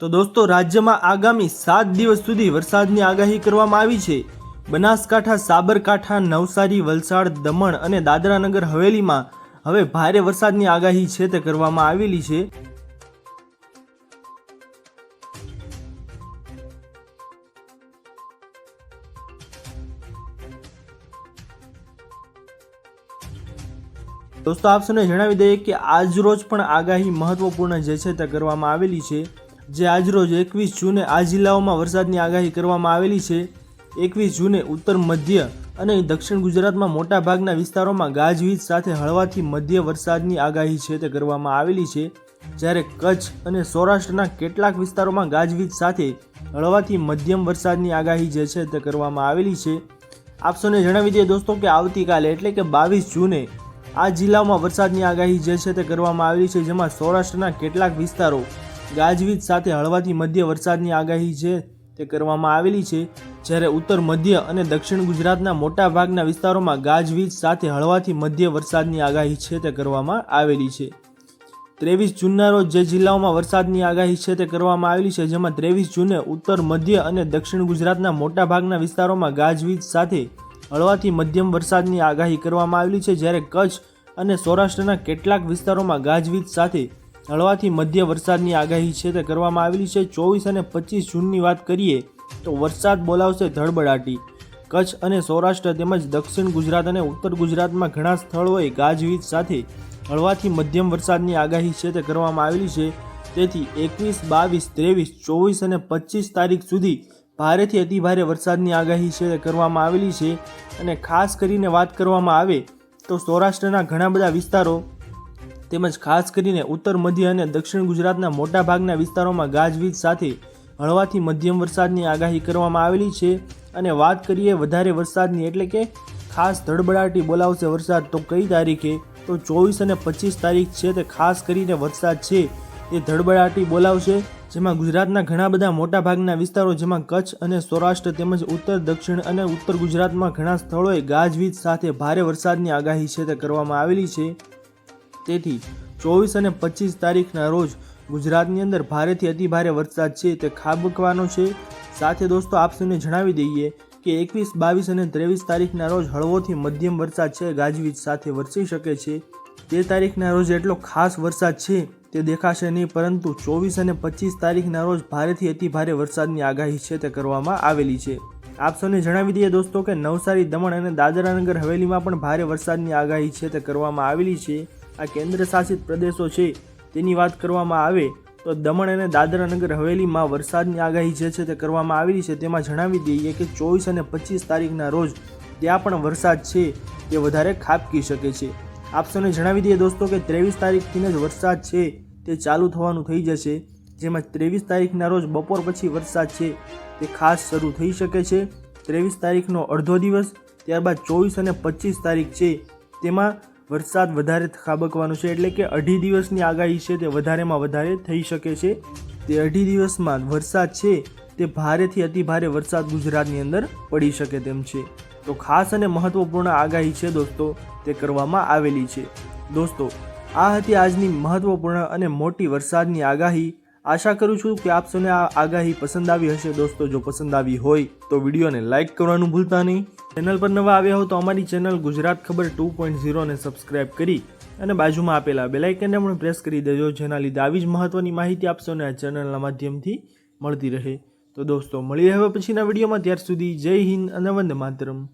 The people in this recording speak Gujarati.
તો દોસ્તો રાજ્યમાં આગામી 7 દિવસ સુધી વરસાદની આગાહી કરવામાં આવી છે। બનાસકાંઠા, સાબરકાંઠા, નવસારી, વલસાડ, દમણ અને દાદરા નગર હવેલીમાં હવે ભારે વરસાદની આગાહી છે તે કરવામાં આવેલી છે। दोस्तों आप सौने जणावी दઈએ કે આજ રોજ પણ આગાહી મહત્વપૂર્ણ જે છે તે કરવામાં આવેલી છે। જે આજ રોજ 21 જૂને આ જિલ્લાઓમાં વરસાદની આગાહી કરવામાં આવેલી છે। 21 જૂને ઉત્તર મધ્ય અને દક્ષિણ ગુજરાતમાં મોટા ભાગના વિસ્તારોમાં ગાજવીજ સાથે હળવાથી મધ્ય વરસાદની આગાહી છે તે કરવામાં આવેલી છે। જ્યારે કચ્છ અને સૌરાષ્ટ્રના કેટલાક વિસ્તારોમાં ગાજવીજ સાથે હળવાથી મધ્યમ વરસાદની આગાહી જે છે તે કરવામાં આવેલી છે। આપ સૌને જણાવી દઈએ દોસ્તો કે આવતીકાલે એટલે કે 22 જૂને આ જિલ્લાઓમાં વરસાદની આગાહી જે છે તે કરવામાં આવેલી છે। જેમાં સૌરાષ્ટ્રના કેટલાક વિસ્તારો ગાજવીજ સાથે હળવાથી મધ્ય વરસાદની આગાહી છે તે કરવામાં આવેલી છે। જ્યારે ઉત્તર મધ્ય અને દક્ષિણ ગુજરાતના મોટા ભાગના વિસ્તારોમાં ગાજવીજ સાથે હળવાથી મધ્ય વરસાદની આગાહી છે તે કરવામાં આવેલી છે। 23 જૂનના રોજ જે જિલ્લાઓમાં વરસાદની આગાહી છે તે કરવામાં આવેલી છે, જેમાં 23 જૂને ઉત્તર મધ્ય અને દક્ષિણ ગુજરાતના મોટા ભાગના વિસ્તારોમાં ગાજવીજ સાથે હળવાથી મધ્યમ વરસાદની આગાહી કરવામાં આવેલી છે। જ્યારે કચ્છ અને સૌરાષ્ટ્રના કેટલાક વિસ્તારોમાં ગાજવીજ સાથે હળવાથી મધ્ય વરસાદની આગાહી છે તે કરવામાં આવેલી છે। 24 અને 25 જૂનની વાત કરીએ તો વરસાદ બોલાવશે ધડબડાટી। કચ્છ અને સૌરાષ્ટ્ર તેમજ દક્ષિણ ગુજરાત અને ઉત્તર ગુજરાતમાં ઘણા સ્થળોએ ગાજવીજ સાથે હળવાથી મધ્યમ વરસાદની આગાહી છે તે કરવામાં આવેલી છે। તેથી 21, 22, 23, 24 અને 25 તારીખ સુધી ભારેથી અતિભારે વરસાદની આગાહી છે તે કરવામાં આવેલી છે। અને ખાસ કરીને વાત કરવામાં આવે તો સૌરાષ્ટ્રના ઘણા બધા વિસ્તારો તેમજ ખાસ કરીને ઉત્તર મધ્ય અને દક્ષિણ ગુજરાતના મોટા ભાગના વિસ્તારોમાં ગાજવીજ સાથે હળવાથી મધ્યમ વરસાદની આગાહી કરવામાં આવેલી છે। અને વાત કરીએ વધારે વરસાદની એટલે કે ખાસ ધડબડાટી બોલાવશે વરસાદ તો કઈ તારીખે, તો 24 અને 25 તારીખ છે તે ખાસ કરીને વરસાદ છે તે ધડબડાટી બોલાવશે। જેમાં ગુજરાતના ઘણા બધા મોટા ભાગના વિસ્તારો જેમાં કચ્છ અને સૌરાષ્ટ્ર તેમજ ઉત્તર, દક્ષિણ અને ઉત્તર ગુજરાતમાં ઘણા સ્થળોએ ગાજવીજ સાથે ભારે વરસાદની આગાહી છે તે કરવામાં આવેલી છે। તેથી 24 અને 25 તારીખના રોજ ગુજરાતની અંદર ભારેથી અતિભારે વરસાદ છે તે ખાબકવાનો છે। સાથે દોસ્તો આપ સૌને જણાવી દઈએ કે 21, 22 અને 23 તારીખના રોજ હળવોથી મધ્યમ વરસાદ છે ગાજવીજ સાથે વરસી શકે છે। તે તારીખના રોજ એટલો ખાસ વરસાદ છે તે દેખાશે નહીં, પરંતુ 24 અને 25 તારીખના રોજ ભારેથી અતિભારે વરસાદની આગાહી છે તે કરવામાં આવેલી છે। આપ સૌને જણાવી દઈએ દોસ્તો કે નવસારી, દમણ અને દાદરા નગર હવેલીમાં પણ ભારે વરસાદની આગાહી છે તે કરવામાં આવેલી છે। આ કેન્દ્ર શાસિત પ્રદેશો છે તેની વાત કરવામાં આવે તો દમણ અને દાદરા નગર હવેલીમાં વરસાદની આગાહી જે છે તે કરવામાં આવેલી છે। તેમાં જણાવી દઈએ કે 24 અને 25 તારીખના રોજ ત્યાં પણ વરસાદ છે તે વધારે ખાબકી શકે છે। આપ સૌને જણાવી દઈએ દોસ્તો કે 23 તારીખથી જ વરસાદ છે તે ચાલુ થવાનું થઈ જશે। જેમાં 23 તારીખના રોજ બપોર પછી વરસાદ છે તે ખાસ શરૂ થઈ શકે છે। 23 તારીખનો અડધો દિવસ, ત્યારબાદ 24 અને 25 તારીખ છે તેમાં વરસાદ વધારે ખાબકવાનો છે, એટલે કે અઢી દિવસની આગાહી છે તે વધારેમાં વધારે થઈ શકે છે। તે અઢી દિવસમાં વરસાદ છે તે ભારેથી અતિભારે વરસાદ ગુજરાતની અંદર પડી શકે તેમ છે। તો ખાસ અને મહત્વપૂર્ણ આગાહી છે દોસ્તો તે કરવામાં આવેલી છે। દોસ્તો આ હતી આજની મહત્વપૂર્ણ અને મોટી વરસાદની આગાહી। આશા કરું છું કે આપ સૌને આ આગાહી પસંદ આવી હશે। દોસ્તો જો પસંદ આવી હોય તો વિડીયોને લાઇક કરવાનું ભૂલતા નહીં। ચેનલ પર નવા આવ્યા હો તો અમારી ચેનલ ગુજરાત ખબર 2.0 ને સબસ્ક્રાઇબ કરી અને બાજુમાં આપેલા બેલ આઇકનને પણ પ્રેસ કરી દેજો, જેના લીધે આવી જ મહત્વની માહિતી આપ સૌને આ ચેનલના માધ્યમથી મળતી રહે। તો દોસ્તો મળીએ હવે પછીના વિડીયોમાં, ત્યાર સુધી જય હિન્દ અને વંદે માતરમ।